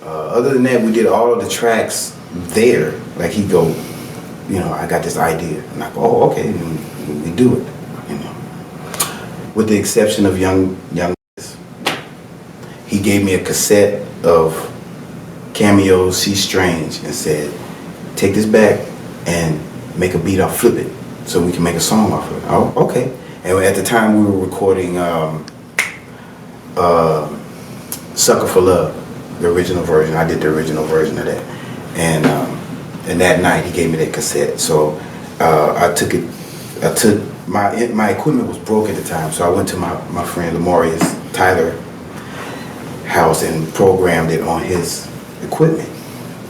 Other than that, we did all of the tracks there. Like he'd go, I got this idea, and I go, oh, okay, and we do it. With the exception of young. He gave me a cassette of Cameo's "C Strange" and said, take this back and make a beat. I'll flip it so we can make a song off of it. Oh, okay. And at the time we were recording "Sucker for Love," the original version. I did the original version of that, and that night he gave me that cassette. So I took my equipment was broke at the time, so I went to my friend Lamorius Tyler house and programmed it on his equipment,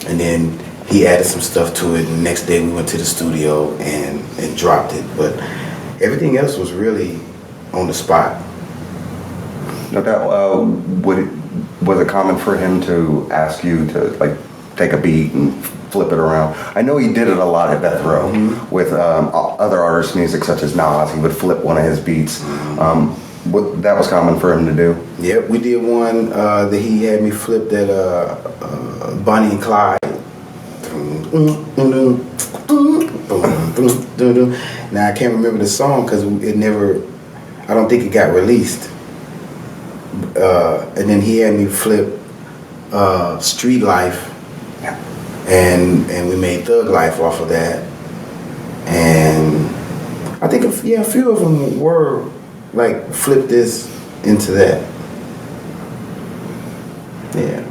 and then he added some stuff to it, and the next day we went to the studio and dropped it. But everything else was really on the spot. No doubt. Was it common for him to ask you to like take a beat and flip it around? I know he did it a lot at Death Row with other artists' music such as Nas. He would flip one of his beats. That was common for him to do? Yep, we did one that he had me flip that Bonnie and Clyde. Now I can't remember the song because I don't think it got released. And then he had me flip Street Life, and we made Thug Life off of that. And I think a few of them were like flip this into that. Yeah.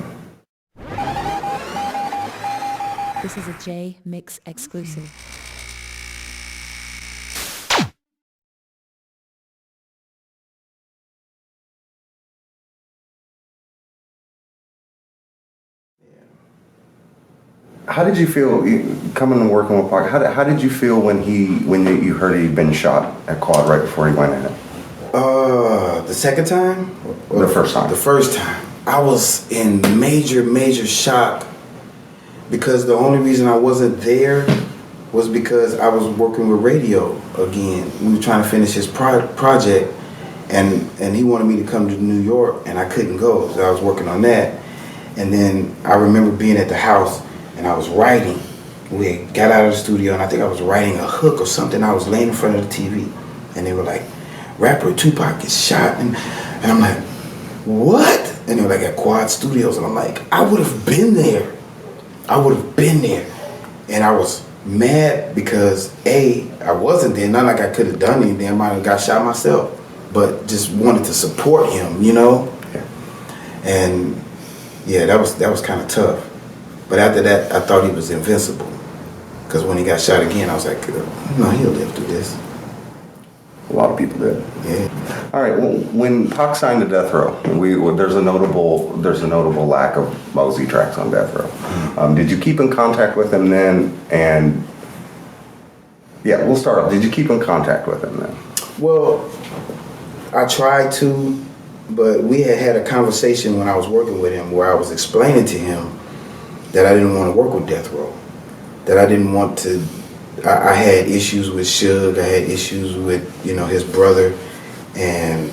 This is a Jmix exclusive. How did you feel coming and working with Pac? How did you feel when you heard he'd been shot at Quad right before he went in? The second time? Or the first time? The first time. I was in major shock because the only reason I wasn't there was because I was working with radio again. We were trying to finish his project, and he wanted me to come to New York, and I couldn't go, so I was working on that. And then I remember being at the house, and I was writing. We got out of the studio, and I think I was writing a hook or something. I was laying in front of the TV, and they were like, rapper Tupac gets shot, and I'm like, what? And they were like, at Quad Studios, and I'm like, I would have been there. And I was mad because I wasn't there. Not like I could have done anything. I might have got shot myself, but just wanted to support him, Yeah. And yeah, that was kind of tough. But after that, I thought he was invincible. Because when he got shot again, I was like, no, he'll live through this. A lot of people did. Yeah. All right. Well, when Pac signed to Death Row, there's a notable lack of MOE-Z tracks on Death Row. Mm-hmm. Did you keep in contact with him then? And yeah, we'll start off. Did you keep in contact with him then? Well, I tried to, but we had a conversation when I was working with him where I was explaining to him that I didn't want to work with Death Row, that I didn't want to. I had issues with Suge, I had issues with, his brother, and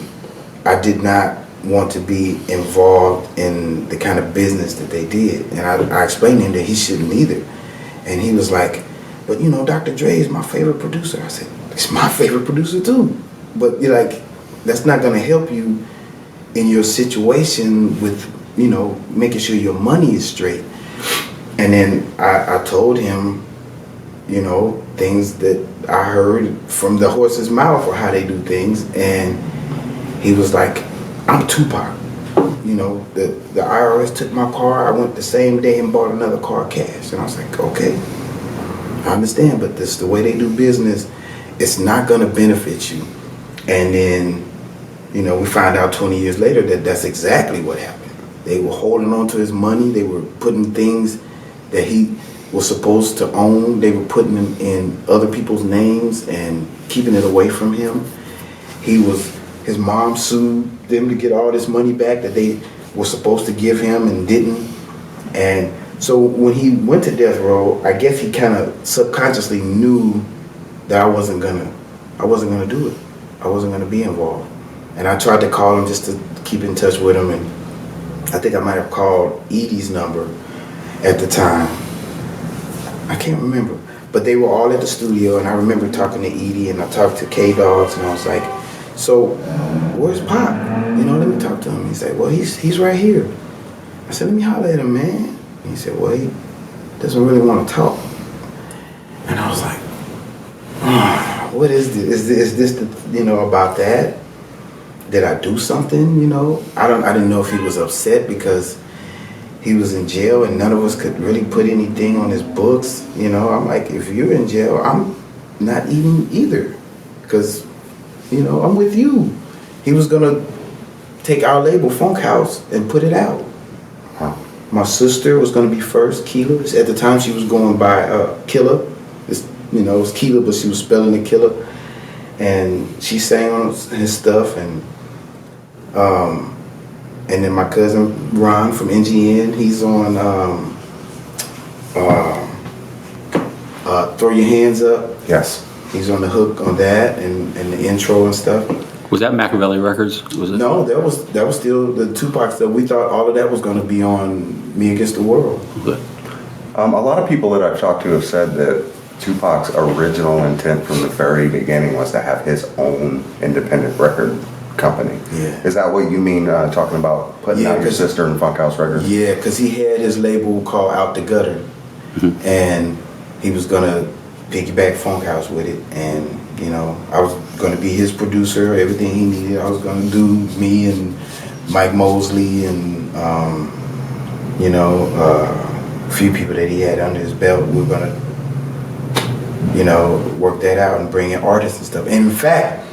I did not want to be involved in the kind of business that they did. And I explained to him that he shouldn't either. And he was like, but Dr. Dre is my favorite producer. I said, he's my favorite producer too. But you're like, that's not gonna help you in your situation with, making sure your money is straight. And then I told him, things that I heard from the horse's mouth or how they do things. And he was like, I'm Tupac. The IRS took my car. I went the same day and bought another car cash. And I was like, okay, I understand, but this is the way they do business. It's not going to benefit you. And then, we find out 20 years later that that's exactly what happened. They were holding on to his money. They were putting things that he was supposed to own. They were putting them in other people's names and keeping it away from him. His mom sued them to get all this money back that they were supposed to give him and didn't. And so when he went to Death Row, I guess he kind of subconsciously knew that I wasn't gonna do it. I wasn't gonna be involved. And I tried to call him just to keep in touch with him and I think I might have called Edie's number at the time. I can't remember. But they were all at the studio, and I remember talking to Edie, and I talked to K-Dogs, and I was like, so, where's Pop? You know, let me talk to him. He said, well, he's right here. I said, let me holler at him, man. And he said, well, he doesn't really want to talk. And I was like, what is this? Is this the, you know, about that? Did I do something, you know? I didn't know if he was upset because he was in jail and none of us could really put anything on his books. You know, I'm like, if you're in jail, I'm not eating either because, you know, I'm with you. He was going to take our label, Funk House, and put it out. My sister was going to be first, Keela. At the time, she was going by Killa. You know, it was Keela, but she was spelling it Killa. And she sang on his stuff. And then my cousin Ron from NGN, he's on Throw Your Hands Up. Yes. He's on the hook on that and the intro and stuff. Was that Machiavelli Records? Was it? No, that was still the Tupac stuff. We thought all of that was going to be on Me Against the World. Good. A lot of people that I've talked to have said that Tupac's original intent from the very beginning was to have his own independent record company. Yeah. Is that what you mean talking about putting out your sister in Funk House Records? Yeah, because he had his label called Out the Gutter, and he was gonna piggyback Funk House with it, and you know, I was gonna be his producer, everything he needed. I was gonna do me and Mike Mosley and you know, a few people that he had under his belt. We were gonna, you know, work that out and bring in artists and stuff. And in fact,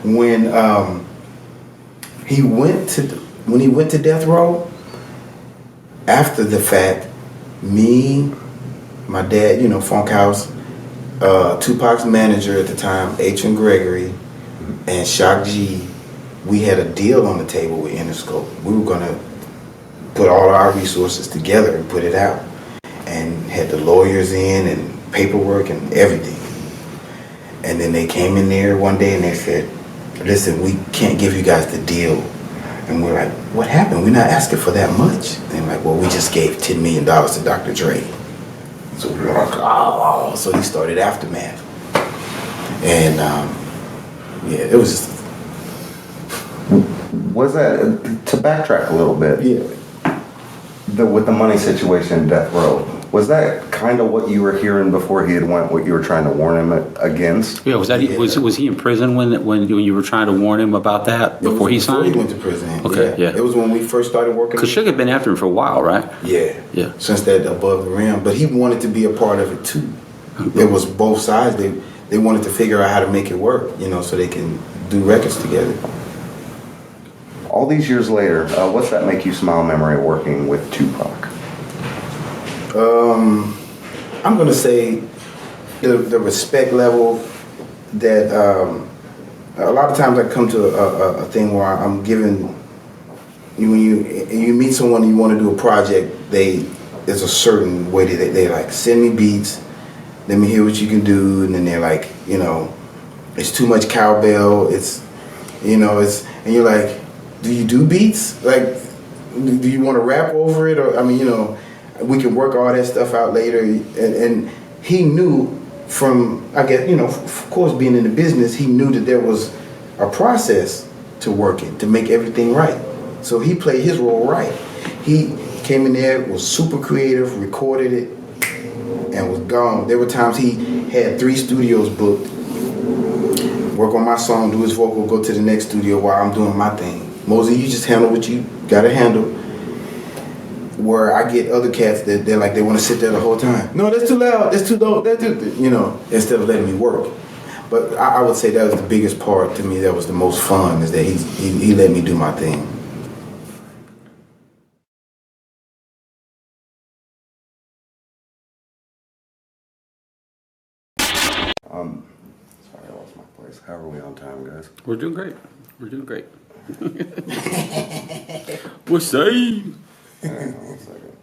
when he went to Death Row, after the fact, me, my dad, you know, Funk House, Tupac's manager at the time, H. and Gregory, and Shock G, we had a deal on the table with Interscope. We were gonna put all our resources together and put it out, and had the lawyers in and paperwork and everything. And then they came in there one day and they said, listen, we can't give you guys the deal. And we're like, what happened? We're not asking for that much. And they're like, well, we just gave $10 million to Dr. Dre. So we were like, oh. So he started Aftermath. And yeah, it was just. Was that, to backtrack a little bit, Yeah. with the money situation in Death Row, was that kind of what you were hearing before he had went, what you were trying to warn him against? Yeah, was he in prison when you were trying to warn him about that before he signed? Before he went to prison. Okay, yeah. It was when we first started working. Because Suge had been after him for a while, right? Yeah. Yeah. Since that Above the Rim. But he wanted to be a part of it too. It was both sides. They wanted to figure out how to make it work, you know, so they can do records together. All these years later, what's that make you smile memory of working with Tupac? I'm gonna say the respect level that a lot of times I come to a thing where I'm giving when you meet someone and you want to do a project, there's a certain way that they like send me beats, let me hear what you can do, and then they're like, you know, it's too much cowbell, it's, you know, it's, and you're like, do you do beats? Like, do you want to rap over it? Or, I mean, you know, we can work all that stuff out later. And he knew from, I guess, you know, of course, being in the business, he knew that there was a process to working, to make everything right. So he played his role right. He came in there, was super creative, recorded it, and was gone. There were times he had 3 studios booked, work on my song, do his vocal, go to the next studio while I'm doing my thing. Mosey, you just handle what you gotta handle. Where I get other cats that they're like, they want to sit there the whole time. No, that's too loud, that's too low, that's too, you know, instead of letting me work. But I would say that was the biggest part to me, that was the most fun, is that he let me do my thing. Sorry, I lost my place. How are we on time, guys? We're doing great. We're doing great. What's up? Hang on 1 second.